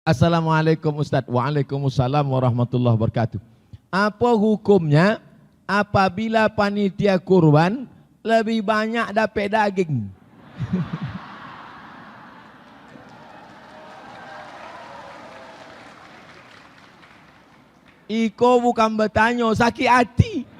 Assalamualaikum Ustaz. Waalaikumsalam warahmatullahi wabarakatuh. Apa hukumnya apabila panitia kurban lebih banyak dapat daging? Iko bukan bertanya, sakit hati.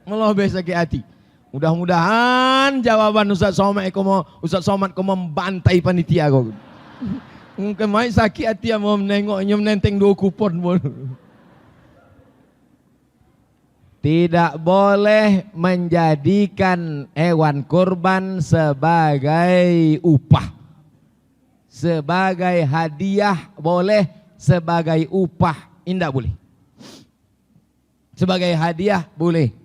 Melobeh sakit hati. Mudah-mudahan jawaban Ustaz Somad kau membantai panitia kau. Mungkin mai sakit hati mau menengoknya menenteng 2 kupon pun. Tidak boleh menjadikan hewan kurban sebagai upah. Sebagai hadiah boleh, sebagai upah tidak boleh. Sebagai hadiah boleh.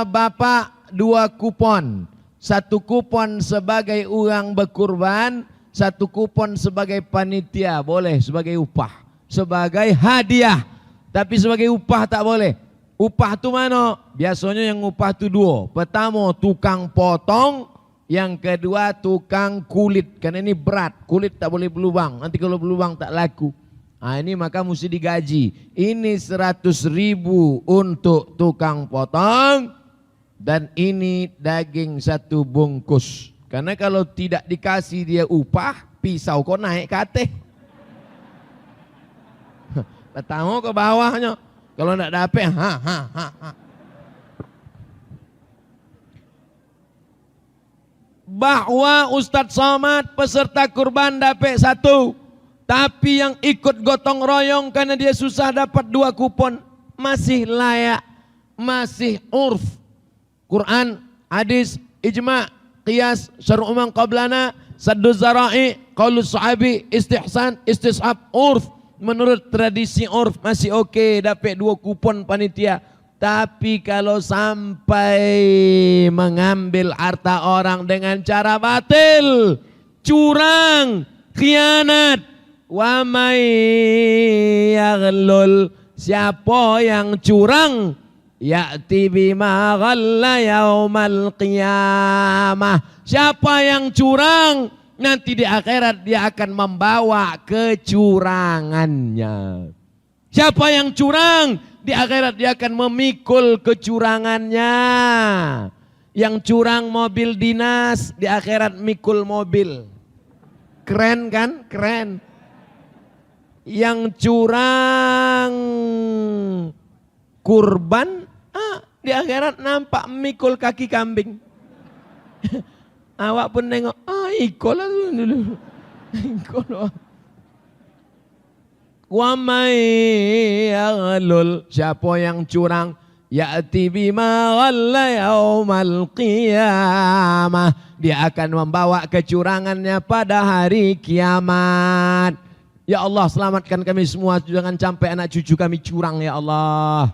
Bapak 2 kupon, 1 kupon sebagai orang berkurban, 1 kupon sebagai panitia, boleh sebagai upah, sebagai hadiah. Tapi sebagai upah tak boleh. Upah tu mana? Biasanya yang upah tu 2. Pertama tukang potong, yang kedua tukang kulit. Karena ini berat, kulit tak boleh berlubang. Nanti kalau berlubang tak laku. Ini maka mesti digaji. Ini 100.000 untuk tukang potong dan ini daging 1 bungkus. Karena kalau tidak dikasih dia upah, pisau kau naik ke atas. Pertama ke bawahnya. Kalau tidak dapat, Bahwa Ustaz Somad peserta kurban dapat 1. Tapi yang ikut gotong royong karena dia susah dapat 2 kupon masih layak, masih urf. Quran, hadis, ijma', qiyas, syar'u man qablana, saddu zara'i, qaulus sahabi, istihsan, istishab, urf. Menurut tradisi urf masih oke dapat 2 kupon panitia. Tapi kalau sampai mengambil harta orang dengan cara batil, curang, khianat, wa may yaghlul, siapa yang curang ya'ti bima ghalla yaumal qiyamah, siapa yang curang nanti di akhirat dia akan membawa kecurangannya. Siapa yang curang di akhirat dia akan memikul kecurangannya. Yang curang mobil dinas di akhirat mikul mobil. Keren kan? Keren. Yang curang kurban di akhirat nampak mikul kaki kambing. Awak pun nengok, ikut lah dulu. Ikut lah. Wa may yaghlul, siapa yang curang ya'ti bima ghalla yaumal qiyamah, dia akan membawa kecurangannya pada hari kiamat. Ya Allah, selamatkan kami semua, jangan sampai anak cucu kami curang ya Allah.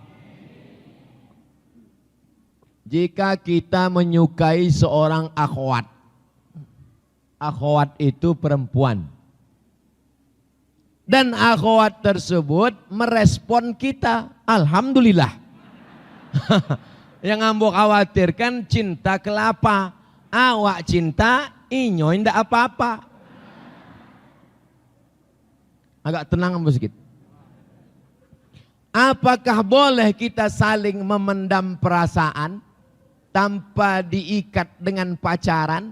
Jika kita menyukai seorang akhwat, akhwat itu perempuan, dan akhwat tersebut merespon kita, alhamdulillah. Yang ambo khawatirkan cinta kelapa, awak cinta inyo ndak apa-apa. Agak tenang sedikit. Apakah boleh kita saling memendam perasaan tanpa diikat dengan pacaran?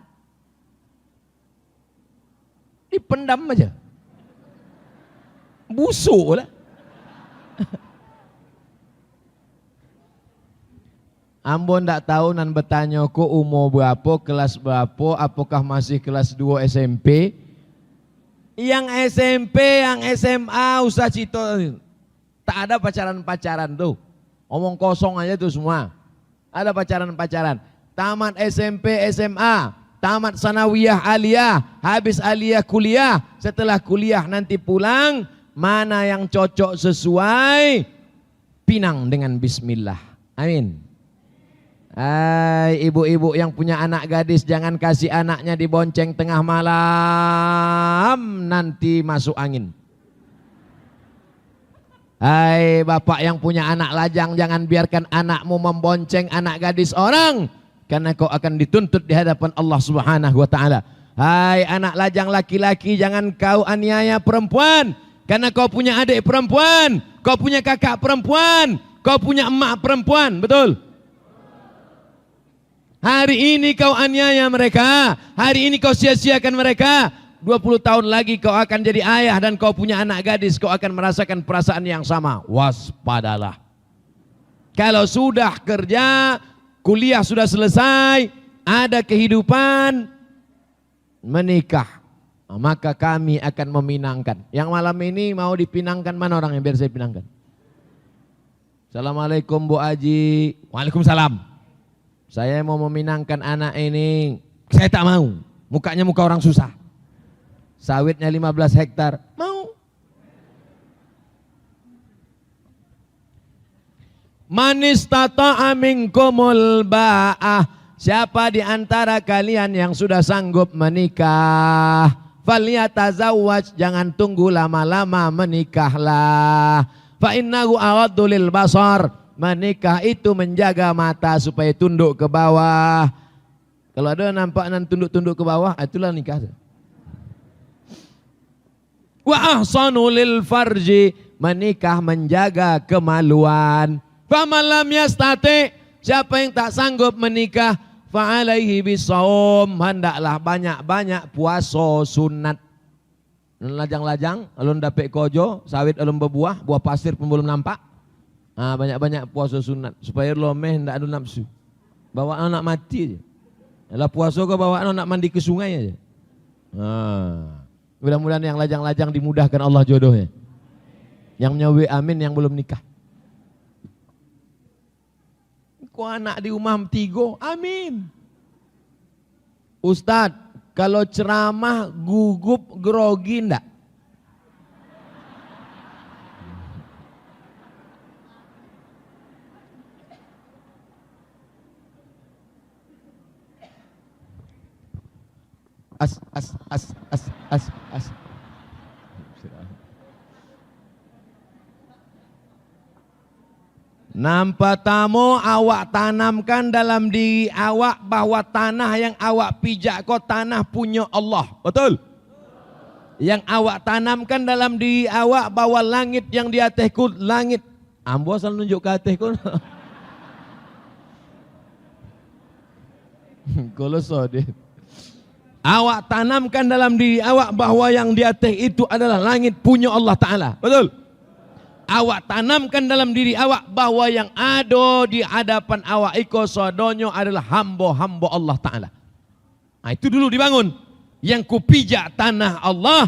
Dipendam aja. Busuk lah. Ambo ndak tahu nan bertanya ko umur berapa, kelas berapa, apakah masih kelas 2 SMP? Yang SMP, yang SMA, usah cito, tak ada pacaran-pacaran tuh. Omong kosong aja tuh semua. Ada pacaran-pacaran. Tamat SMP, SMA, tamat sanawiyah aliyah, habis aliyah kuliah. Setelah kuliah nanti pulang, mana yang cocok sesuai, pinang dengan bismillah. Amin. Ibu-ibu yang punya anak gadis, jangan kasih anaknya dibonceng tengah malam, nanti masuk angin. Hai bapak yang punya anak lajang, jangan biarkan anakmu membonceng anak gadis orang, karena kau akan dituntut di hadapan Allah Subhanahu wa taala. Hai anak lajang laki-laki, jangan kau aniaya perempuan, karena kau punya adik perempuan, kau punya kakak perempuan, kau punya emak perempuan, betul? Hari ini kau aniaya mereka, hari ini kau sia-siakan mereka. 20 tahun lagi kau akan jadi ayah dan kau punya anak gadis, kau akan merasakan perasaan yang sama. Waspadalah. Kalau sudah kerja, kuliah sudah selesai, ada kehidupan, menikah, maka kami akan meminangkan. Yang malam ini mau dipinangkan mana orang yang biar saya pinangkan? Assalamualaikum Bu Aji. Waalaikumsalam. Saya mau meminangkan anak ini. Saya tak mau. Mukanya muka orang susah. Sawitnya 15 hektar. Mau. Manis tata'a minkumul ba'ah. Siapa di antara kalian yang sudah sanggup menikah, falyatazawwaj, jangan tunggu lama-lama, menikahlah. Fa innahu aghaddu lil basar. Menikah itu menjaga mata supaya tunduk ke bawah. Kalau ada nampak nan tunduk-tunduk ke bawah, itulah nikah. Wa ahsanu lil farji, menikah menjaga kemaluan. Faman lam yastati, siapa yang tak sanggup menikah, fa alaihi bisawm, hendaklah banyak-banyak puasa sunat. Lajang-lajang alun dapet kojo, sawit alun berbuah, buah pasir pun belum nampak. Banyak-banyak puasa sunat supaya lomeh ndak ada nafsu. Bawa anak mati aja. Lah puasa kau bawa anak mandi ke sungai aja. Mudah-mudahan yang lajang-lajang dimudahkan Allah jodohnya. Yang nyawi amin, yang belum nikah. Kau anak di rumah 3, amin. Ustadz, kalau ceramah gugup grogi enggak? As. Nampak tamu awak tanamkan dalam diri awak bahwa tanah yang awak pijak kau tanah punya Allah. Betul? Yang awak tanamkan dalam diri awak bahwa langit yang di atasku langit. Ambo asal nunjuk ke atasku. Kalau sodit. Awak tanamkan dalam diri awak bahwa yang di atas itu adalah langit punya Allah Ta'ala. Betul? Awak tanamkan dalam diri awak bahwa yang ada di hadapan awak iko sodonyo adalah hamba-hamba Allah Ta'ala. Nah, itu dulu dibangun. Yang kupijak tanah Allah,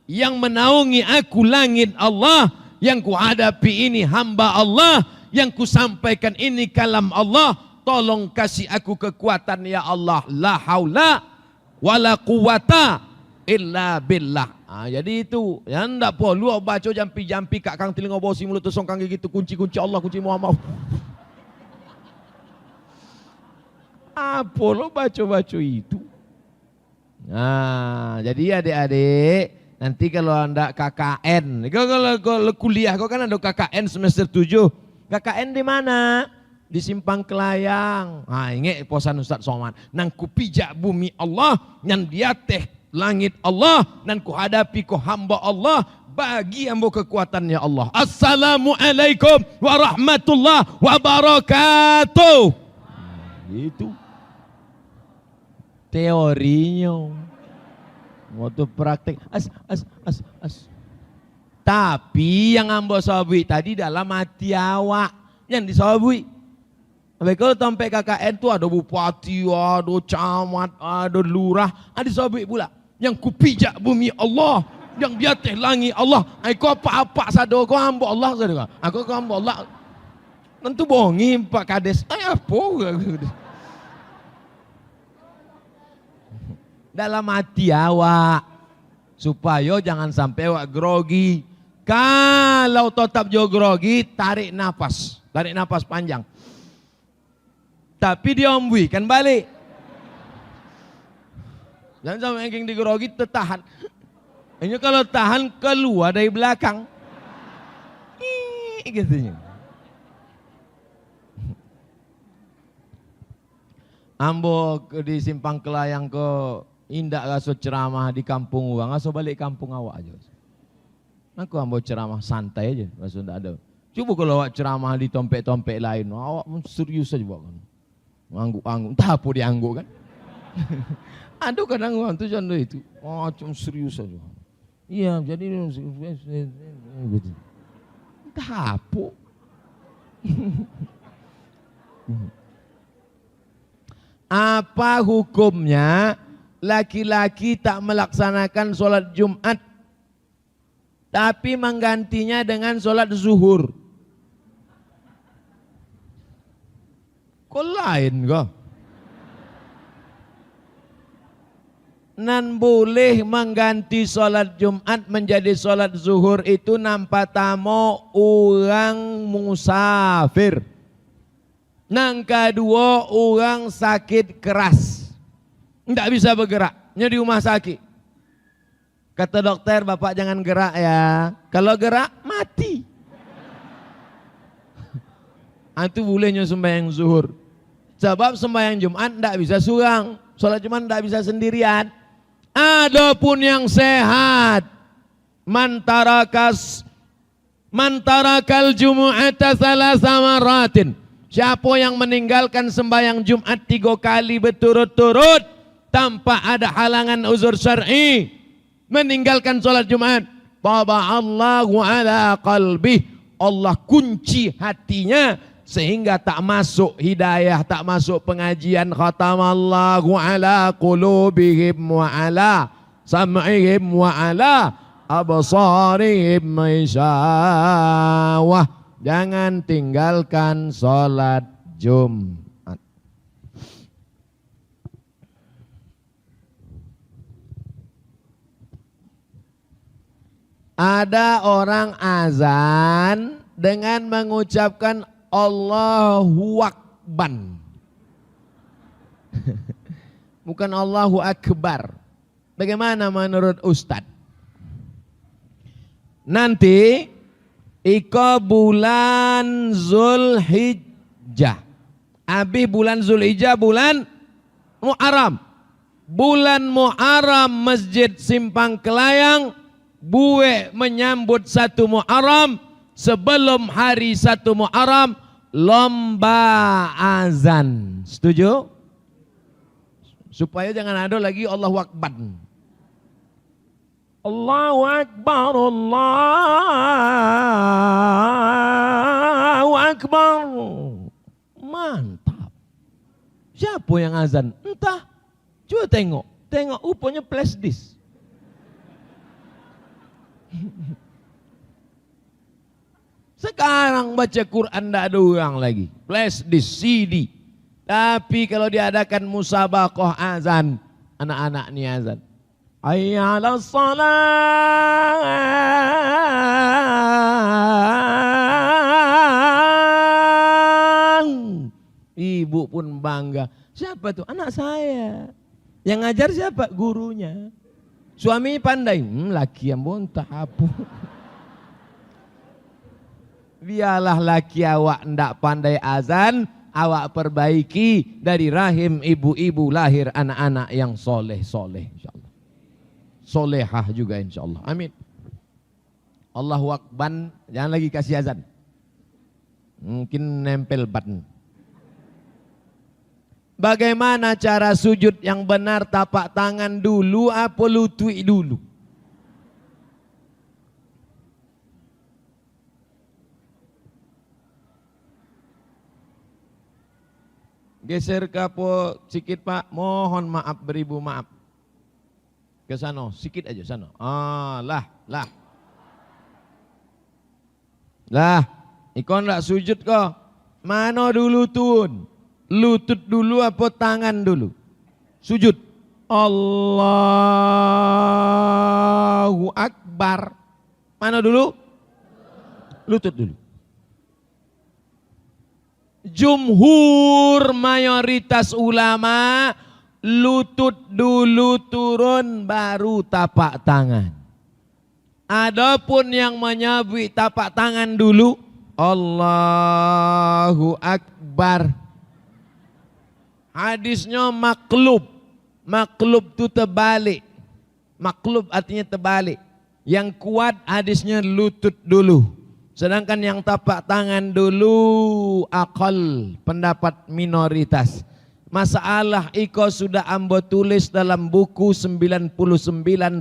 yang menaungi aku langit Allah, yang kuhadapi ini hamba Allah, yang kusampaikan ini kalam Allah. Tolong kasih aku kekuatan ya Allah. La haula wala quwata illa billah. Jadi itu yang ndak perlu baca jampi-jampi kat kang telinga bosi mulut tosong kang gitu, kunci-kunci Allah, kunci Muhammad. Apa lo baca-baca itu? Nah, jadi adik-adik, nanti kalau anda KKN, kalau kuliah kau kan ada KKN semester 7. KKN di mana? Di Simpang Kelayang. Ingat posan Ustaz Somad. Nang ku pijak bumi Allah, yang di atas langit Allah, dan ku hadapi ku hamba Allah, bagi ambo kekuatannya Allah. Assalamualaikum warahmatullahi wabarakatuh. Itu teorinya. Waktu praktek Tapi yang ambo sabui tadi dalam hati awak yang disabui. Kalau sampai KKN itu ada bupati, ada camat, ada lurah, ada sabui pula. Yang kupijak bumi Allah, yang di atas langit Allah. Aku apa-apa sado, kau hamba Allah sado. Aku hamba Allah. Tentu bongi Pak Kades. Apa? Dalam hati awak, supaya jangan sampai awak grogi. Kalau tetap jo grogi, tarik nafas panjang. Tapi diombui kan balik. Jangan sampai yang digrogi tertahan. Ini kalau tahan keluar dari belakang. katanya. Ambo di Simpang Kelayang ke indak gaso ceramah di kampung uang, gaso balik kampung awak aja. Aku ambo ceramah santai aja, gaso ndak ada. Coba kalau awak ceramah di tompek-tompek lain, awak pun serius aja buat kan. Angguk-angguk, entah apa diangguk kan. Aduh kadang orang tu contoh itu, macam serius aja. Iya, jadi gitu. Entah apa. Apa hukumnya laki-laki tak melaksanakan sholat Jumat tapi menggantinya dengan sholat zuhur? Kok lain kok? Nan boleh mengganti sholat Jumat menjadi sholat zuhur itu nampak tamu orang musafir. Nang kedua orang sakit keras, tidak bisa bergerak, di rumah sakit. Kata dokter, bapak jangan gerak ya, kalau gerak mati. Itu bolehnya sembahyang zuhur. Sebab sembahyang Jumat tidak bisa surang, sholat Jumat tidak bisa sendirian. Adapun yang sehat, mantarakal Jumu'ata salasa maratin. Siapa yang meninggalkan sembahyang Jumat 3 kali berturut-turut tanpa ada halangan uzur syar'i, meninggalkan sholat Jumat, taba'allahu ala qalbih, Allah kunci hatinya sehingga tak masuk hidayah, tak masuk pengajian. Khatamallahu ala qulubihim wa ala sam'ihim wa ala absarihim ishawah. Jangan tinggalkan sholat Jumat. Ada orang azan dengan mengucapkan Allahu Akbar. Bukan Allahu Akbar. Bagaimana menurut Ustadz? Nanti iko bulan Zulhijjah. Habis bulan Zulhijjah bulan Muharram. Bulan Muharram Masjid Simpang Kelayang buwe menyambut 1 Muharram. Sebelum hari 1 Muharram lomba azan. Setuju? Supaya jangan ada lagi Allahu Akbar. Allahu Akbar, Allahu Akbar. Mantap. Siapa yang azan? Entah. Coba tengok. Tengok rupanya flash disk. Sekarang baca Quran tidak ada orang lagi. Flash disk, CD. Tapi kalau diadakan musabaqah azan, anak-anak ni azan. Hayya 'alas shalah. Ibu pun bangga. Siapa tuh? Anak saya. Yang ngajar siapa? Gurunya. Suami pandai. Laki yang bontah apa? Biarlah laki awak ndak pandai azan, awak perbaiki dari rahim ibu-ibu lahir anak-anak yang soleh-soleh insyaallah. Solehah juga insyaallah. Amin. Allahu Akbar, jangan lagi kasih azan. Mungkin nempel button. Bagaimana cara sujud yang benar, tapak tangan dulu apa lutut dulu? Geser ke apa sikit Pak, mohon maaf beribu maaf. Ke sana, sikit aja sana. Lah, ikon enggak sujud kok. Mana dulu tun? Lutut dulu apa tangan dulu? Sujud. Allahu Akbar. Mana dulu? Lutut dulu. Jumhur mayoritas ulama lutut dulu turun baru tapak tangan. Adapun yang menyebut tapak tangan dulu Allahu Akbar. Hadisnya maklub. Maklub itu terbalik. Maklub artinya terbalik. Yang kuat hadisnya lutut dulu. Sedangkan yang tapak tangan dulu akal, pendapat minoritas. Masalah iko sudah ambo tulis dalam buku 99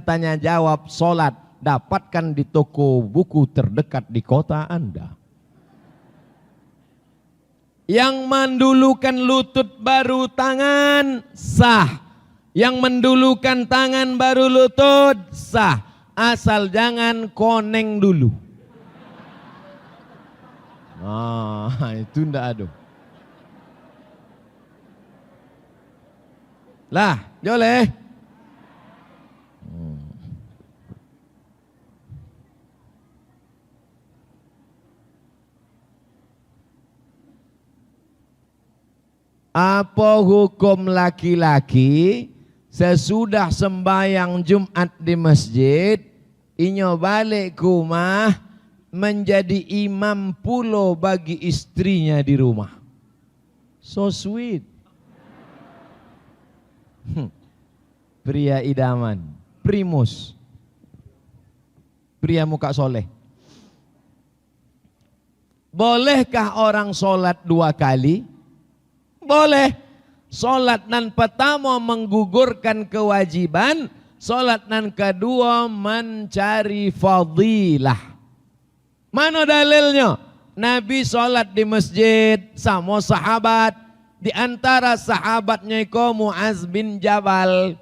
tanya jawab solat. Dapatkan di toko buku terdekat di kota Anda. Yang mendulukan lutut baru tangan sah. Yang mendulukan tangan baru lutut sah. Asal jangan koneng dulu. Itu ndak ada. Lah, boleh. Apa hukum laki-laki sesudah sembahyang Jumat di masjid, inyo balik ke rumah menjadi imam pulo bagi istrinya di rumah? So sweet. Pria idaman, primus, pria muka soleh. Bolehkah orang sholat 2 kali? Boleh. Sholat nan pertama menggugurkan kewajiban, sholat nan kedua mencari fadilah. Mana dalilnya? Nabi sholat di masjid sama sahabat. Di antara sahabatnya itu Muaz bin Jabal.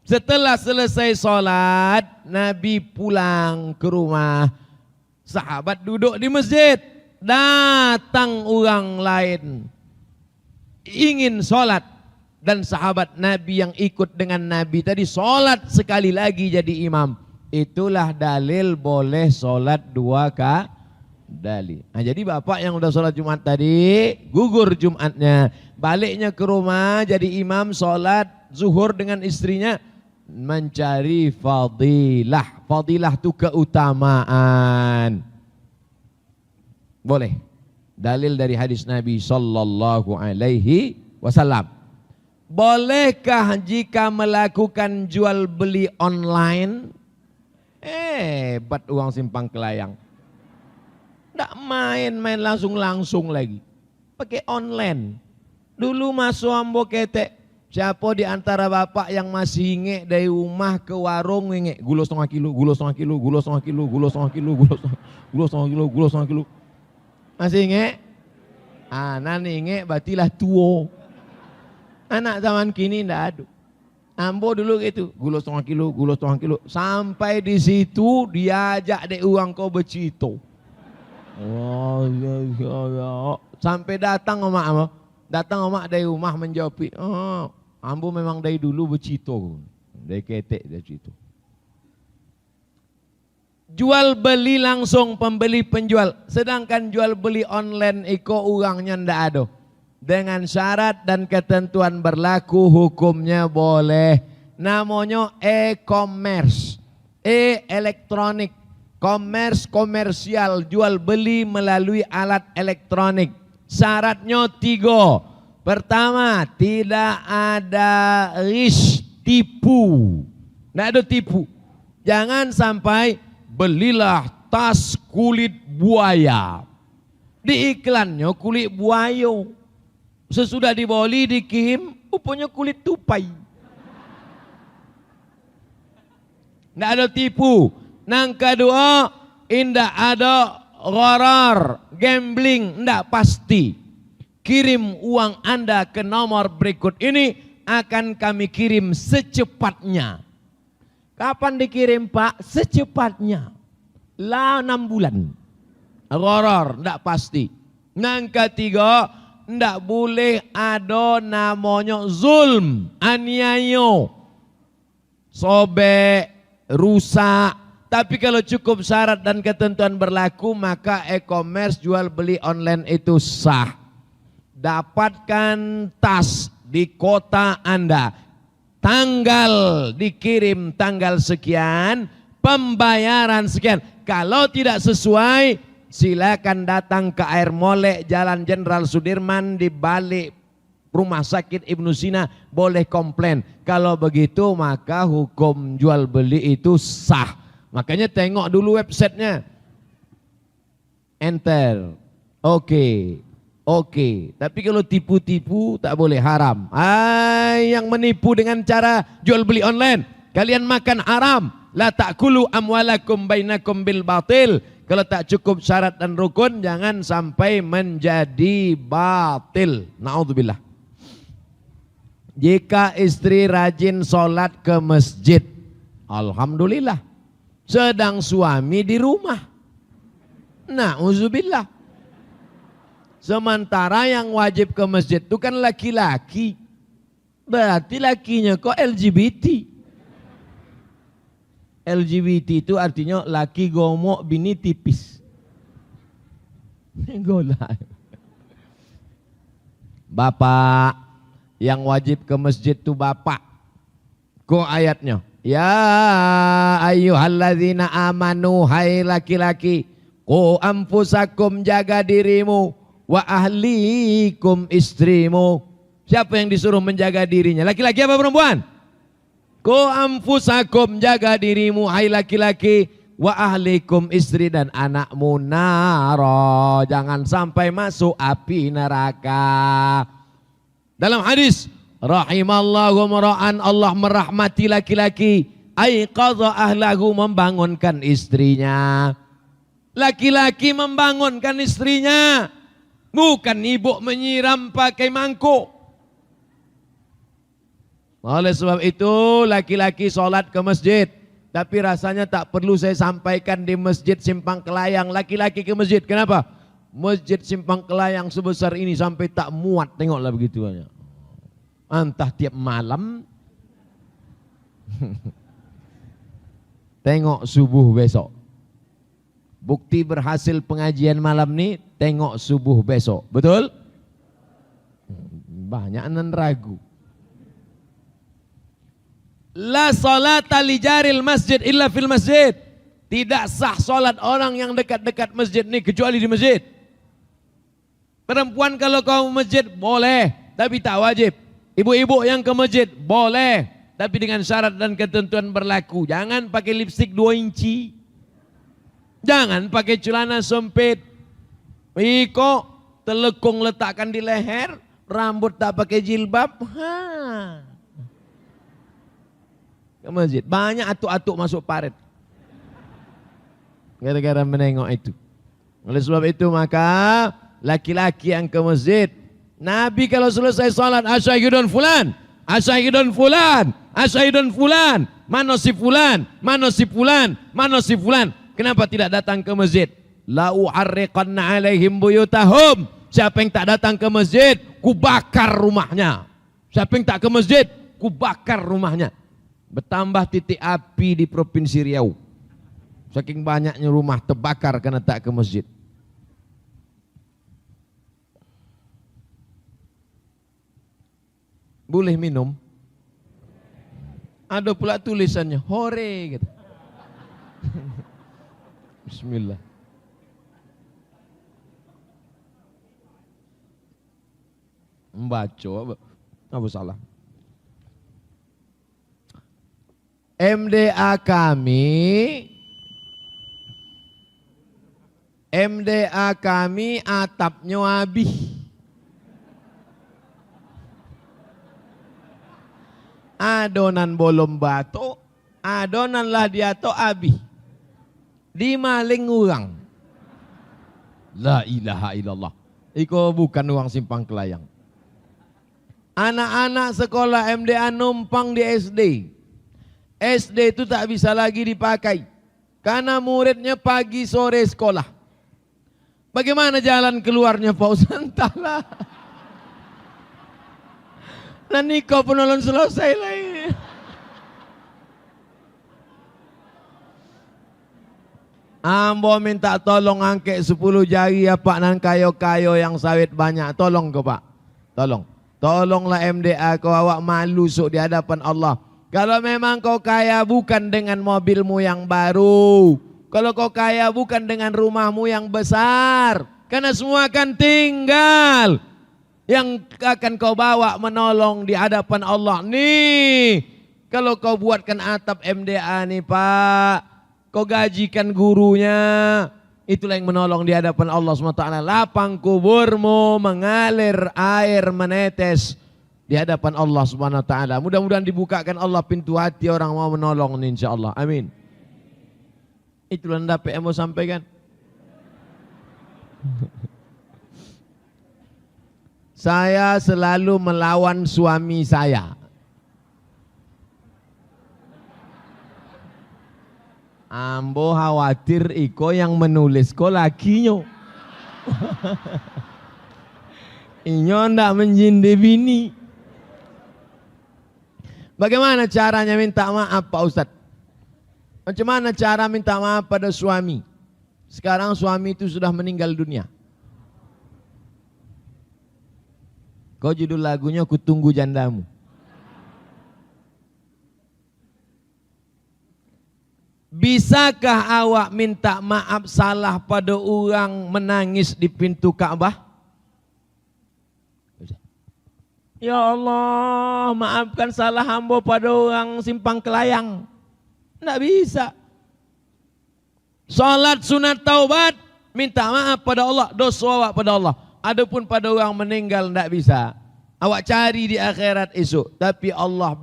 Setelah selesai sholat, Nabi pulang ke rumah. Sahabat duduk di masjid. Datang orang lain ingin sholat, dan sahabat Nabi yang ikut dengan Nabi tadi sholat sekali lagi jadi imam. Itulah dalil boleh sholat 2 kali. Nah, jadi bapak yang udah sholat Jumat tadi gugur Jumatnya, baliknya ke rumah jadi imam sholat zuhur dengan istrinya, mencari fadilah. Fadilah itu keutamaan. Boleh. Dalil dari hadis Nabi sallallahu alaihi wasallam. Bolehkah jika melakukan jual beli online? Hebat uang simpang kelayang. Nggak main-main langsung lagi. Pakai online. Dulu masuk ambo ketek. Siapa di antara bapak yang masih inge dari rumah ke warung inge gula setengah kilo, gula setengah kilo, gula setengah kilo, gula setengah kilo, gula setengah kilo, gula setengah kilo. Masih inge? Nan inge batilah tua. Anak zaman kini ndak ada. Ambo dulu gitu, gula setengah kilo, gula setengah kilo. Sampai di situ diajak dek uang kau bercito. Oh ya. Sampai datang emak. Datang emak dari rumah menjawab, ambo memang dari dulu bercito. Dari ketek dari cito. Jual beli langsung pembeli penjual. Sedangkan jual beli online iko uangnya ndak ada. Dengan syarat dan ketentuan berlaku hukumnya boleh. Namanya e-commerce. E-elektronik. Commerce komersial, jual beli melalui alat elektronik. Syaratnya 3. Pertama, tidak ada risk tipu. Tidak ada tipu. Jangan sampai belilah tas kulit buaya. Di iklannya kulit buaya. Sesudah dibeli dikirim, rupanya kulit tupai. Tidak ada tipu. Yang kedua, tidak ada gharar, gambling, tidak pasti. Kirim uang Anda ke nomor berikut ini, akan kami kirim secepatnya. Kapan dikirim Pak? Secepatnya. 6 bulan. Gharar, tidak pasti. Yang ketiga, tidak boleh ada namanya zulm, aniaya, sobek, rusak. Tapi kalau cukup syarat dan ketentuan berlaku, maka e-commerce jual beli online itu sah. Dapatkan tas di kota Anda. Tanggal dikirim tanggal sekian, pembayaran sekian. Kalau tidak sesuai, silakan datang ke Air Molek Jalan Jenderal Sudirman di balik Rumah Sakit Ibnu Sina, boleh komplain. Kalau begitu maka hukum jual beli itu sah. Makanya tengok dulu websitenya. Enter. Oke. Tapi kalau tipu-tipu tak boleh, haram. Yang menipu dengan cara jual beli online, kalian makan haram. La ta'kulu amwalakum bainakum bil batil. Kalau tak cukup syarat dan rukun, jangan sampai menjadi batil. Na'udzubillah. Jika istri rajin sholat ke masjid, alhamdulillah. Sedang suami di rumah, na'udzubillah. Sementara yang wajib ke masjid itu kan laki-laki. Berarti lakinya kok LGBT. LGBT itu artinya laki gomok bini tipis. Golak. Bapak yang wajib ke masjid itu bapak. Kok ayatnya? Ya ayyuhalladzina amanu, hai laki-laki, qu anfusakum, jaga dirimu, wa ahlikum, istrimu. Siapa yang disuruh menjaga dirinya? Laki-laki apa perempuan? Qu anfusakum, jaga dirimu hai laki-laki, wa ahlikum, istri dan anakmu, naro, jangan sampai masuk api neraka. Dalam hadis, rahimallahu mara'an, Allah merahmati laki-laki, aiqadha ahlahu, membangunkan istrinya. Laki-laki membangunkan istrinya, bukan ibu menyiram pakai mangkuk. Oleh sebab itu laki-laki sholat ke masjid, tapi rasanya tak perlu saya sampaikan di Masjid Simpang Kelayang. Laki-laki ke masjid, kenapa? Masjid Simpang Kelayang sebesar ini sampai tak muat, tengoklah begitu aja. Entah tiap malam. Tengok subuh besok. Bukti berhasil pengajian malam ini, tengok subuh besok. Betul? Banyak nan ragu. La salata li jaril masjid illa fil masjid. Tidak sah solat orang yang dekat-dekat masjid ini kecuali di masjid. Perempuan kalau kau masjid boleh, tapi tak wajib. Ibu-ibu yang ke masjid boleh, tapi dengan syarat dan ketentuan berlaku. Jangan pakai lipstik 2 inci. Jangan pakai celana sempit. Iko telekung letakkan di leher, rambut tak pakai jilbab. Ke masjid banyak atuk-atuk masuk paret gara-gara menengok itu. Oleh sebab itu maka laki-laki yang ke masjid, Nabi kalau selesai salat, asyhadun fulan, asyhadun fulan, asyhadun fulan, mana si fulan, mana si fulan, mana si fulan. Kenapa tidak datang ke masjid? La uharriqanna alaihim buyutahum. Siapa yang tak datang ke masjid, ku bakar rumahnya. Siapa yang tak ke masjid, ku bakar rumahnya. Bertambah titik api di Provinsi Riau. Saking banyaknya rumah terbakar karena tak ke masjid. Boleh minum? Ada pula tulisannya, hore gitu. Bismillah. Membaca apa salah? MDA kami atapnya habis. Adonan bolong batu, adonan lah dia to habis. Dimaling orang. La ilaha illallah. Iko bukan uang Simpang Kelayang. Anak-anak sekolah MDA numpang di SD. SD itu tak bisa lagi dipakai karena muridnya pagi sore sekolah. Bagaimana jalan keluarnya Pak Ustaz? Entahlah. Dan nikah penolong selesai lagi. Ambo minta tolong angket 10 jari ya Pak, nan kayo-kayo yang sawit banyak. Tolong ke Pak. Tolonglah MDA, kau awak malu sok di hadapan Allah. Kalau memang kau kaya bukan dengan mobilmu yang baru, Kalau kau kaya bukan dengan rumahmu yang besar, karena semua akan tinggal. Yang akan kau bawa menolong di hadapan Allah nih. Kalau kau buatkan atap MDA nih Pak, kau gajikan gurunya, itulah yang menolong di hadapan Allah SWT. Lapang kuburmu mengalir air menetes di hadapan Allah SWT. Mudah-mudahan dibukakan Allah pintu hati orang mau menolong nih insya Allah. Amin. Itulah yang dapat yang mau sampaikan. Saya selalu melawan suami saya. Ambo khawatir iko yang menulis ko lakinya. Inyo ndak menjindi bini. Bagaimana caranya minta maaf Pak Ustadz? Macam mana cara minta maaf pada suami? Sekarang suami itu sudah meninggal dunia. Kau judul lagunya Ku Tunggu Jandamu. Bisakah awak minta maaf salah pada orang menangis di pintu Ka'bah? Ya Allah, maafkan salah hamba pada orang simpang kelayang. Tidak bisa. Salat sunat taubat, minta maaf pada Allah, dosa awak pada Allah. Adapun pada orang meninggal tidak bisa. Awak cari di akhirat esok. Tapi Allah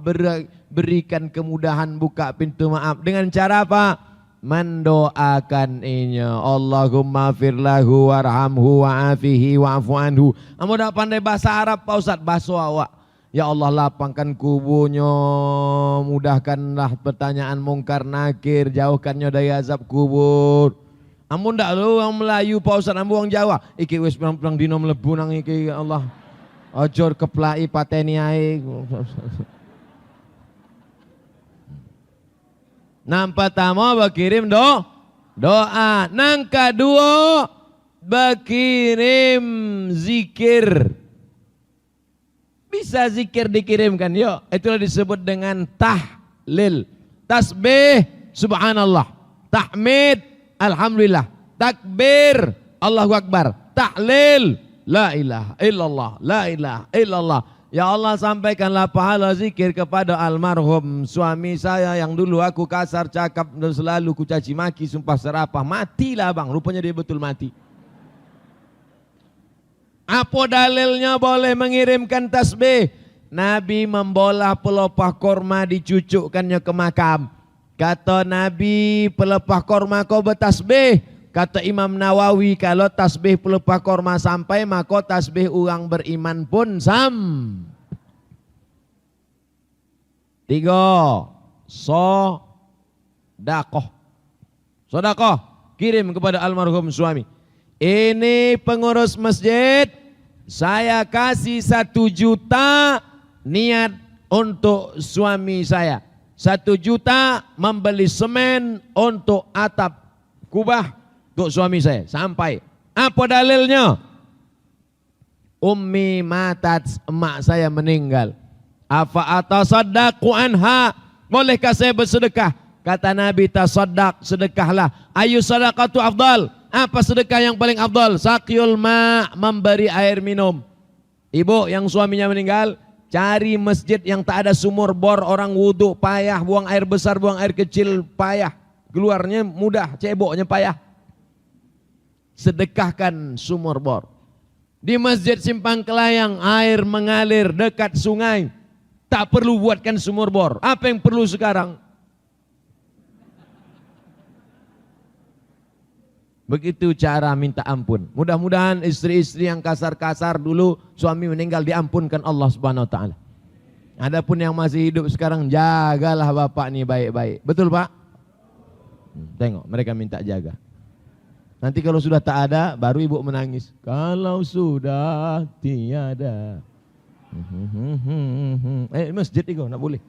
berikan kemudahan buka pintu maaf. Dengan cara apa? Mendoakan inya. Allahumma firlahu warhamhu wa'afihi wa'afu anhu. Kamu tak pandai bahasa Arab Pak Ustaz? Bahasa awak. Ya Allah lapangkan kuburnya. Mudahkanlah pertanyaan mungkar nakir. Jauhkannya dari azab kubur. Amun ndak lu orang Melayu Pak Ustaz, ambo orang Jawa. Iki wis perang dino mlebu nang iki ya Allah. Ojo keplai pateni ae. Nang pertama berkirim doa. Nang kedua berkirim zikir. Bisa zikir dikirimkan yuk. Itulah disebut dengan tahlil. Tasbih subhanallah. Tahmid alhamdulillah, takbir, Allahu Akbar, tahlil, la ilaha illallah, la ilaha illallah. Ya Allah sampaikanlah pahala zikir kepada almarhum suami saya yang dulu aku kasar cakap dan selalu ku caci maki, sumpah serapah. Matilah bang, rupanya dia betul mati. Apa dalilnya boleh mengirimkan tasbih? Nabi membolah pelepah korma dicucukkannya ke makam. Kata Nabi, pelepah korma kau bertasbih. Kata Imam Nawawi, kalau tasbih pelepah korma sampai, maka tasbih orang beriman pun Tiga, sodakoh. Sodakoh, kirim kepada almarhum suami. Ini pengurus masjid, saya kasih 1 juta niat untuk suami saya. 1 juta membeli semen untuk atap kubah untuk suami saya. Sampai. Apa dalilnya? Ummi matat, emak saya meninggal. Afa atasaddaqu anha, bolehkah saya bersedekah? Kata Nabi, tasaddaq, sedekahlah. Ayu sadaqatu afdal, apa sedekah yang paling afdal? Saqyul ma, memberi air minum. Ibu yang suaminya meninggal, cari masjid yang tak ada sumur bor, orang wudhu payah, buang air besar, buang air kecil payah, keluarnya mudah, ceboknya payah. Sedekahkan sumur bor. Di masjid simpang kelayang air mengalir dekat sungai, tak perlu buatkan sumur bor. Apa yang perlu sekarang? Begitu cara minta ampun. Mudah-mudahan istri-istri yang kasar-kasar dulu suami meninggal diampunkan Allah Subhanahu wa taala. Adapun yang masih hidup sekarang, jagalah bapak nih baik-baik. Betul Pak? Tengok mereka minta jaga. Nanti kalau sudah tak ada baru ibu menangis. Kalau sudah tiada. Masjid itu enggak boleh.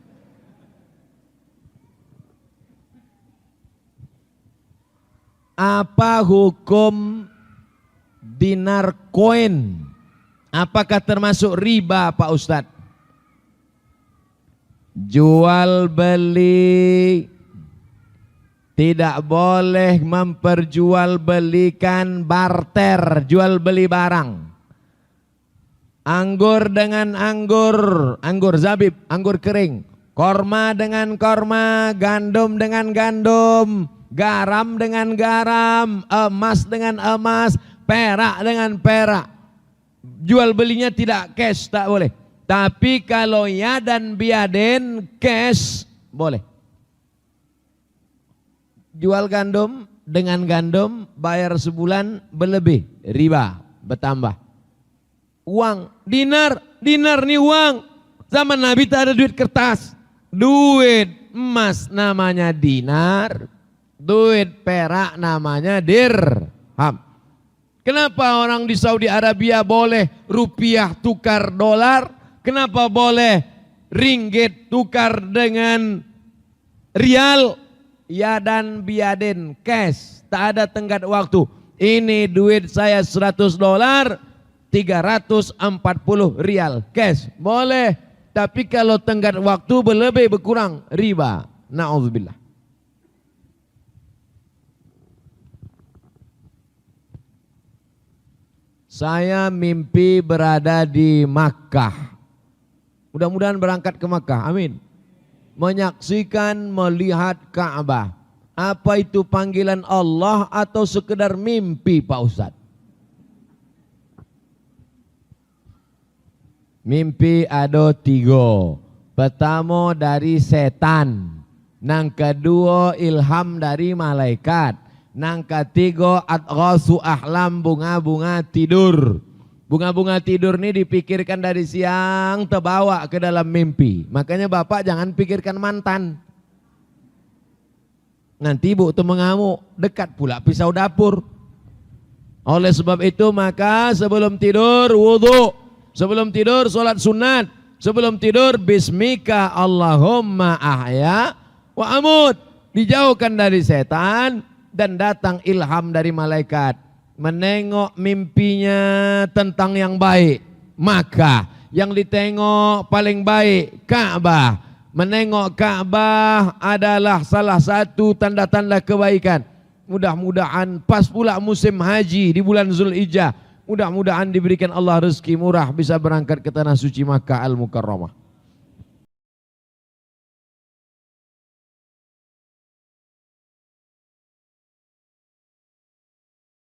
Apa hukum dinar koin? Apakah termasuk riba Pak Ustadz? Jual beli Tidak boleh memperjualbelikan barter, jual beli barang. Anggur dengan anggur, anggur zabib, anggur kering. Korma dengan korma, gandum dengan gandum, garam dengan garam, emas dengan emas, perak dengan perak. Jual belinya tidak cash, tak boleh. Tapi kalau ya dan biaden cash boleh. Jual gandum dengan gandum, bayar sebulan berlebih, riba bertambah. Uang, dinar nih uang. Zaman Nabi tak ada duit kertas. Duit emas namanya dinar, duit perak namanya dirham. Kenapa orang di Saudi Arabia boleh rupiah tukar dolar? Kenapa boleh ringgit tukar dengan rial? Ya dan biaden cash, tak ada tenggat waktu. Ini duit saya 100 dolar, 340 rial cash, boleh. Tapi kalau tenggat waktu berlebih berkurang, riba. Na'udzubillah. Saya mimpi berada di Makkah. Mudah-mudahan berangkat ke Makkah, amin. Menyaksikan, melihat Ka'bah. Apa itu panggilan Allah atau sekedar mimpi Pak Ustadz? Mimpi ada 3. Pertama dari setan, nang kedua ilham dari malaikat, nang ketiga adghasu ahlam, bunga-bunga tidur. Bunga-bunga tidur ini dipikirkan dari siang, terbawa ke dalam mimpi. Makanya bapak jangan pikirkan mantan. Nanti ibu tuh mengamuk, dekat pula pisau dapur. Oleh sebab itu maka sebelum tidur wudu, sebelum tidur sholat sunat, sebelum tidur bismika Allahumma ahya wa amut. Dijauhkan dari setan dan datang ilham dari malaikat. Menengok mimpinya tentang yang baik, maka yang ditengok paling baik Ka'bah. Menengok Ka'bah adalah salah satu tanda-tanda kebaikan. Mudah-mudahan pas pula musim haji di bulan Zulhijjah. Mudah-mudahan diberikan Allah rezeki murah bisa berangkat ke tanah suci Makkah Al-Mukarramah.